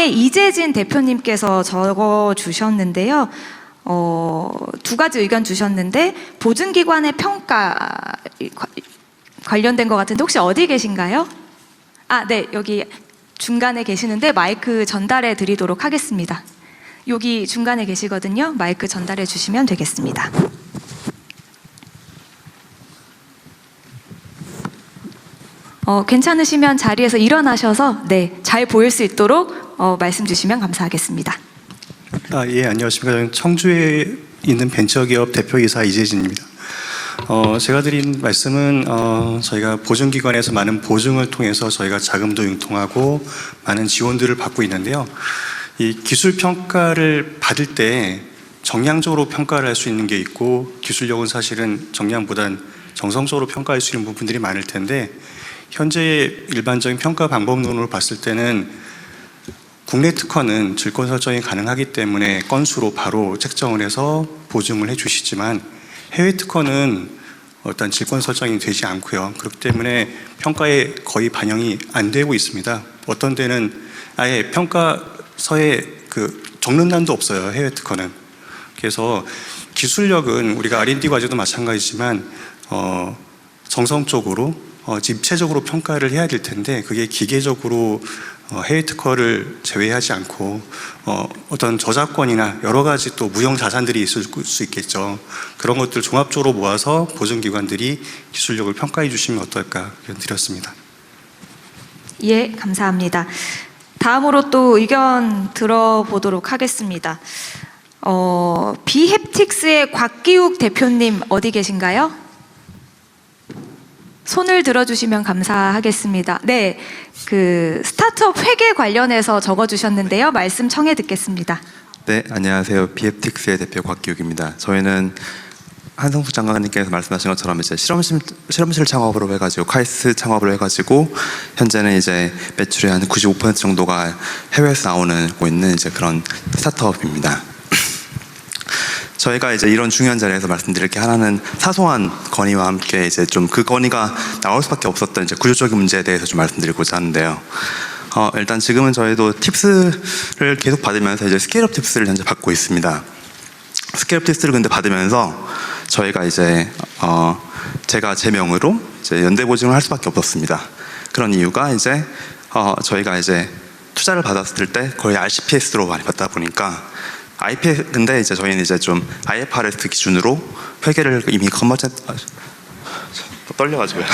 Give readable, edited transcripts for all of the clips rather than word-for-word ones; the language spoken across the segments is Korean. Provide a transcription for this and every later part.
민주당의 이재진 대표님께서 적어 주셨는데요. 두 가지 의견 주셨는데 보증기관의 평가 관련된 것 같은데 혹시 어디 계신가요? 네, 여기 중간에 계시는데 마이크 전달해 드리도록 하겠습니다. 여기 중간에 계시거든요. 마이크 전달해 주시면 되겠습니다. 괜찮으시면 자리에서 일어나셔서 잘 보일 수 있도록 말씀 주시면 감사하겠습니다. 예, 안녕하십니까. 저는 청주에 있는 벤처기업 대표이사 이재진입니다. 제가 드린 말씀은 저희가 보증기관에서 많은 보증을 통해서 저희가 자금도 융통하고 많은 지원들을 받고 있는데요. 이 기술평가를 받을 때 정량적으로 평가를 할 수 있는 게 있고, 기술력은 사실은 정량보단 정성적으로 평가할 수 있는 부분들이 많을 텐데, 현재 일반적인 평가 방법론으로 봤을 때는 국내 특허는 질권 설정이 가능하기 때문에 건수로 바로 책정을 해서 보증을 해주시지만, 해외 특허는 일단 질권 설정이 되지 않고요. 그렇기 때문에 평가에 거의 반영이 안 되고 있습니다. 어떤 데는 아예 평가서에 적는 난도 없어요, 해외 특허는. 그래서 기술력은 우리가 R&D 과제도 마찬가지지만 정성적으로 입체적으로 평가를 해야 될 텐데, 그게 기계적으로 해외 특허를 제외하지 않고 어떤 저작권이나 여러 가지 또 무형 자산들이 있을 수 있겠죠. 그런 것들 종합적으로 모아서 보증기관들이 기술력을 평가해 주시면 어떨까 의견 드렸습니다. 예, 감사합니다. 다음으로 또 의견 들어보도록 하겠습니다. 비헵틱스의 곽기욱 대표님 어디 계신가요? 손을 들어주시면 감사하겠습니다. 네, 스타트업 회계 관련해서 적어주셨는데요. 말씀 청해 듣겠습니다. 네, 안녕하세요. 비헵틱스의 대표 곽기욱입니다. 저희는 한성수 장관님께서 말씀하신 것처럼 이제 실험실 창업으로 해가지고 카이스트 창업을 해가지고 현재는 이제 매출의 한 95% 정도가 해외에서 나오고 있는 이제 그런 스타트업입니다. 저희가 이제 이런 중요한 자리에서 말씀드릴 게 하나는 사소한 건의와 함께 이제 좀 그 건의가 나올 수밖에 없었던 이제 구조적인 문제에 대해서 좀 말씀드리고자 하는데요. 일단 지금은 저희도 팁스를 계속 받으면서 이제 스케일업 팁스를 현재 받고 있습니다. 스케일업 팁스를 근데 받으면서 저희가 이제 제가 제 명의로 이제 연대 보증을 할 수밖에 없었습니다. 그런 이유가 이제 저희가 이제 투자를 받았을 때 거의 RCPS로 많이 받다 보니까 근데 이제 저희는 이제 좀 IFRS 기준으로 회계를 이미 떨려가지고요.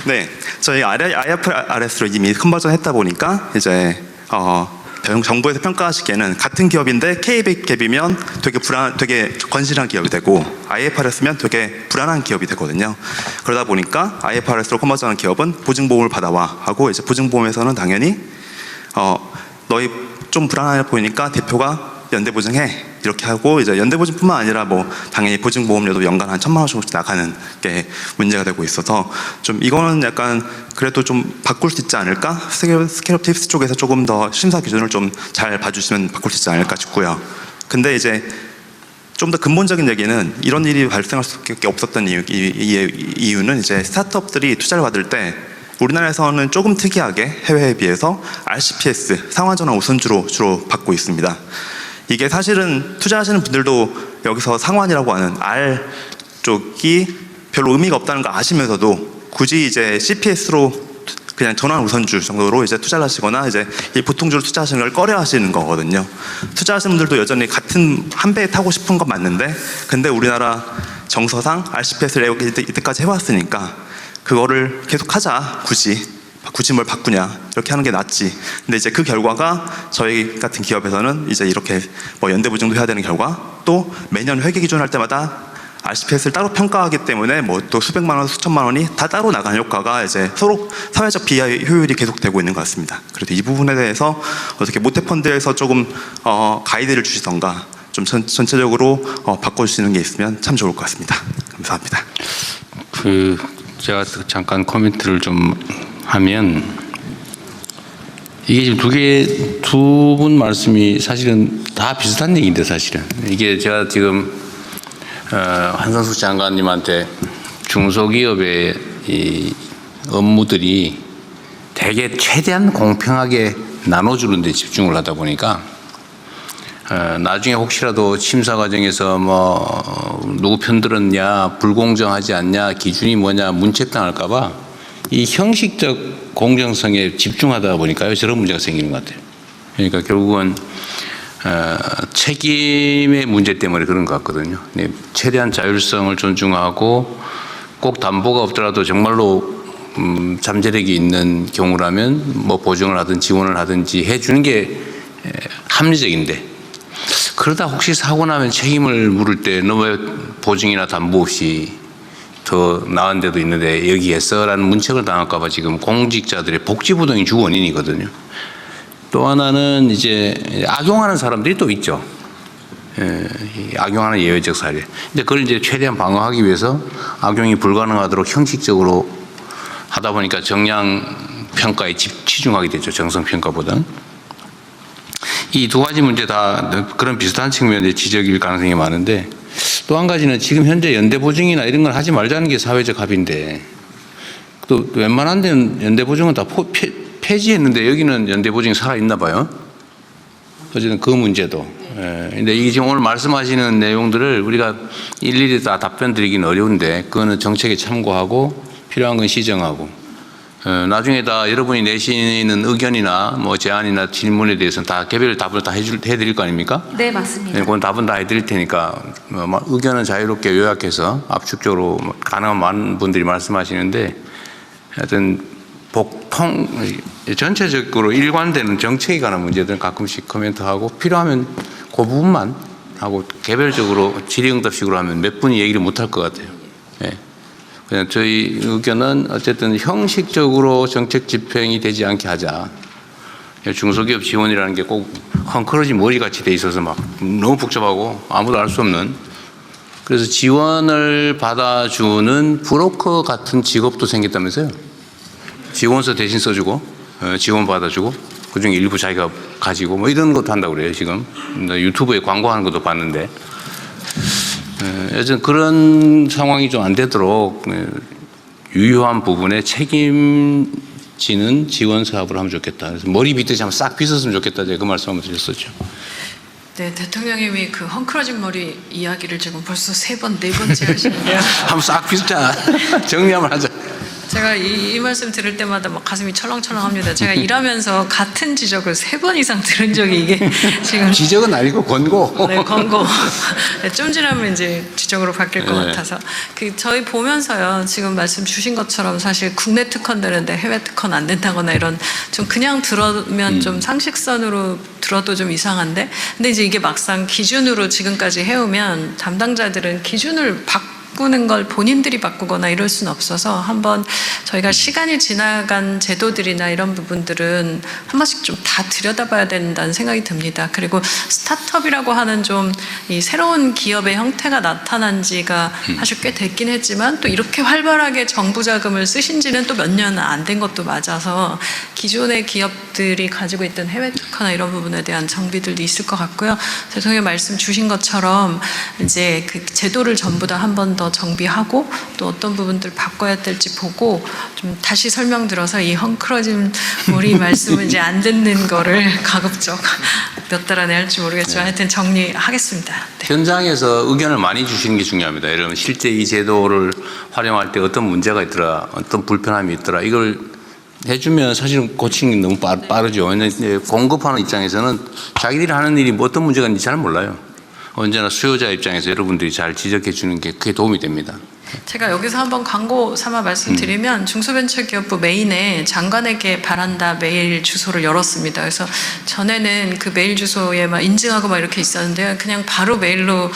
네, 저희 IFRS로 이미 컨버전 했다 보니까 이제 정부에서 평가하시기에는 같은 기업인데 K갭이면 되게 건실한 기업이 되고 IFRS면 되게 불안한 기업이 되거든요. 그러다 보니까 IFRS로 컨버전한 기업은 보증보험을 받아와 하고, 이제 보증보험에서는 당연히 너희 좀 불안해 보이니까 대표가 연대보증해 이렇게 하고, 이제 연대보증뿐만 아니라 뭐 당연히 보증보험료도 연간 한 1,000만 원씩 나가는 게 문제가 되고 있어서 좀 이거는 약간 그래도 좀 바꿀 수 있지 않을까? 스케일업 팁스 쪽에서 조금 더 심사 기준을 좀 잘 봐주시면 바꿀 수 있지 않을까 싶고요. 근데 이제 좀 더 근본적인 얘기는 이런 일이 발생할 수밖에 없었던 이유는 이제 스타트업들이 투자를 받을 때 우리나라에서는 조금 특이하게 해외에 비해서 RCPS, 상환전환 우선주로 주로 받고 있습니다. 이게 사실은 투자하시는 분들도 여기서 상환이라고 하는 R 쪽이 별로 의미가 없다는 걸 아시면서도 굳이 이제 CPS로 그냥 전환 우선주 정도로 이제 투자를 하시거나 이제 이 보통주로 투자하시는 걸 꺼려 하시는 거거든요. 투자하시는 분들도 여전히 같은 한 배에 타고 싶은 건 맞는데, 근데 우리나라 정서상 RCPS를 이때까지 해왔으니까 그거를 계속 하자, 굳이 뭘 바꾸냐, 이렇게 하는 게 낫지. 근데 이제 그 결과가 저희 같은 기업에서는 이제 이렇게 뭐 연대보증도 해야 되는 결과, 또 매년 회계 기준 할 때마다 RCPS를 따로 평가하기 때문에 뭐 또 수백만 원, 수천만 원이 다 따로 나가는 효과가 이제 서로 사회적 비효율이 계속되고 있는 것 같습니다. 그래서 이 부분에 대해서 어떻게 모태펀드에서 조금 가이드를 주시던가 좀 전체적으로 바꿔주시는 게 있으면 참 좋을 것 같습니다. 감사합니다. 제가 잠깐 코멘트를 좀 하면, 이게 지금 두 분 말씀이 사실은 다 비슷한 얘기인데, 사실은 이게 제가 지금 한상수 장관님한테 중소기업의 이 업무들이 되게 최대한 공평하게 나눠주는 데 집중을 하다 보니까 나중에 혹시라도 심사 과정에서 뭐 누구 편들었냐, 불공정하지 않냐, 기준이 뭐냐 문책당할까봐 이 형식적 공정성에 집중하다 보니까요 저런 문제가 생기는 것 같아요. 그러니까 결국은 책임의 문제 때문에 그런 것 같거든요. 최대한 자율성을 존중하고 꼭 담보가 없더라도 정말로 잠재력이 있는 경우라면 뭐 보증을 하든 지원을 하든지 해주는 게 합리적인데 그러다 혹시 사고 나면 책임을 물을 때 너 왜 보증이나 담보 없이 더 나은 데도 있는데 여기 했어라는 문책을 당할까 봐 지금 공직자들의 복지부동이 주 원인이거든요. 또 하나는 이제 악용하는 사람들이 또 있죠. 악용하는 예외적 사례. 근데 그걸 이제 최대한 방어하기 위해서 악용이 불가능하도록 형식적으로 하다 보니까 정량 평가에 치중하게 되죠. 정성 평가보다. 이 두 가지 문제 다 그런 비슷한 측면의 지적일 가능성이 많은데 또 한 가지는 지금 현재 연대보증이나 이런 걸 하지 말자는 게 사회적 합의인데 또 웬만한 데는 연대보증은 다 폐지했는데 여기는 연대보증이 살아있나 봐요. 어쨌든 그 문제도. 근데 이게 지금 오늘 말씀하시는 내용들을 우리가 일일이 다 답변 드리기는 어려운데 그거는 정책에 참고하고 필요한 건 시정하고 나중에 다 여러분이 내시는 의견이나 뭐 제안이나 질문에 대해서는 다 개별 답을 다 해드릴 거 아닙니까? 네, 맞습니다. 그건 답은 다 해드릴 테니까 의견은 자유롭게 요약해서 압축적으로 가능한 많은 분들이 말씀하시는데 하여튼 전체적으로 일관되는 정책에 관한 문제들은 가끔씩 코멘트하고 필요하면 그 부분만 하고 개별적으로 질의응답식으로 하면 몇 분이 얘기를 못할 것 같아요. 네. 그냥 저희 의견은 어쨌든 형식적으로 정책 집행이 되지 않게 하자. 중소기업 지원이라는 게 꼭 헝클어진 머리같이 돼 있어서 막 너무 복잡하고 아무도 알 수 없는. 그래서 지원을 받아주는 브로커 같은 직업도 생겼다면서요. 지원서 대신 써주고 지원 받아주고 그중에 일부 자기가 가지고 뭐 이런 것도 한다고 그래요. 지금 유튜브에 광고하는 것도 봤는데 여튼 그런 상황이 좀 안 되도록 유효한 부분에 책임지는 지원 사업을 하면 좋겠다. 그래서 머리 빗듯이 한번 싹 빗었으면 좋겠다. 제가 그 말씀 한번 드렸었죠. 네, 대통령님이 그 헝클어진 머리 이야기를 지금 벌써 3번, 4번째 하시는데요. 한번 싹 빗자. 정리 한번 하자. 제가 이 말씀 들을 때마다 막 가슴이 철렁철렁합니다. 제가 일하면서 같은 지적을 3번 이상 들은 적이 이게 지금 지적은 아니고 권고. 네, 권고. 네, 좀 지나면 이제 지적으로 바뀔 것 같아서 저희 보면서요 지금 말씀 주신 것처럼 사실 국내 특허는 되는데 해외 특허는 안 된다거나 이런 좀 그냥 들으면 좀 상식선으로 들어도 좀 이상한데 근데 이제 이게 막상 기준으로 지금까지 해오면 담당자들은 기준을 바꾸는 걸 본인들이 바꾸거나 이럴 수는 없어서 한번 저희가 시간이 지나간 제도들이나 이런 부분들은 한 번씩 좀 다 들여다봐야 된다는 생각이 듭니다. 그리고 스타트업이라고 하는 좀 이 새로운 기업의 형태가 나타난 지가 사실 꽤 됐긴 했지만 또 이렇게 활발하게 정부 자금을 쓰신 지는 또 몇 년 안 된 것도 맞아서 기존의 기업들이 가지고 있던 해외 특허나 이런 부분에 대한 정비들도 있을 것 같고요. 대통령 말씀 주신 것처럼 이제 그 제도를 전부 다 한 번 더 정비하고 또 어떤 부분들 바꿔야 될지 보고 좀 다시 설명드려서 이 헝클어진 머리 말씀을 이제 안 듣는 거를 가급적 몇 달 안에 할지 모르겠지만 하여튼 정리하겠습니다. 네. 현장에서 의견을 많이 주시는 게 중요합니다. 여러분 실제 이 제도를 활용할 때 어떤 문제가 있더라, 어떤 불편함이 있더라 이걸 해주면 사실은 고치는 게 너무 빠르죠. 왜냐하면 공급하는 입장에서는 자기들이 하는 일이 뭐 어떤 문제가 있는지 잘 몰라요. 언제나 수요자 입장에서 여러분들이 잘 지적해 주는 게 그게 도움이 됩니다. 제가 여기서 한번 광고 삼아 말씀드리면 중소벤처기업부 메인에 장관에게 바란다 메일 주소를 열었습니다. 그래서 전에는 그 메일 주소에 막 인증하고 막 이렇게 있었는데요. 그냥 바로 메일로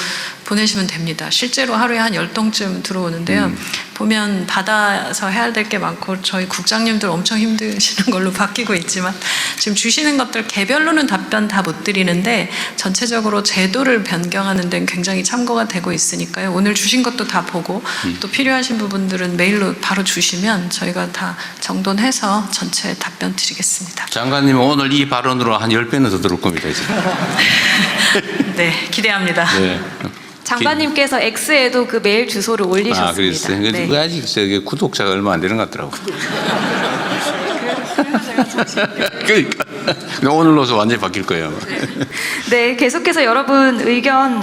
보내시면 됩니다. 실제로 하루에 한 10통쯤 들어오는데요. 보면 받아서 해야 될 게 많고 저희 국장님들 엄청 힘드시는 걸로 바뀌고 있지만 지금 주시는 것들 개별로는 답변 다 못 드리는데 전체적으로 제도를 변경하는 데는 굉장히 참고가 되고 있으니까요. 오늘 주신 것도 다 보고 또 필요하신 부분들은 메일로 바로 주시면 저희가 다 정돈해서 전체 답변 드리겠습니다. 장관님 오늘 이 발언으로 한 10배는 더 들어올 겁니다. 이제. 네, 기대합니다. 네. 장관님께서 X에도 그 메일 주소를 올리셨습니다. 그랬어요. 네. 아직 구독자가 얼마 안 되는 것 같더라고요. 그러니까 오늘로서 완전히 바뀔 거예요. 네, 계속해서 여러분 의견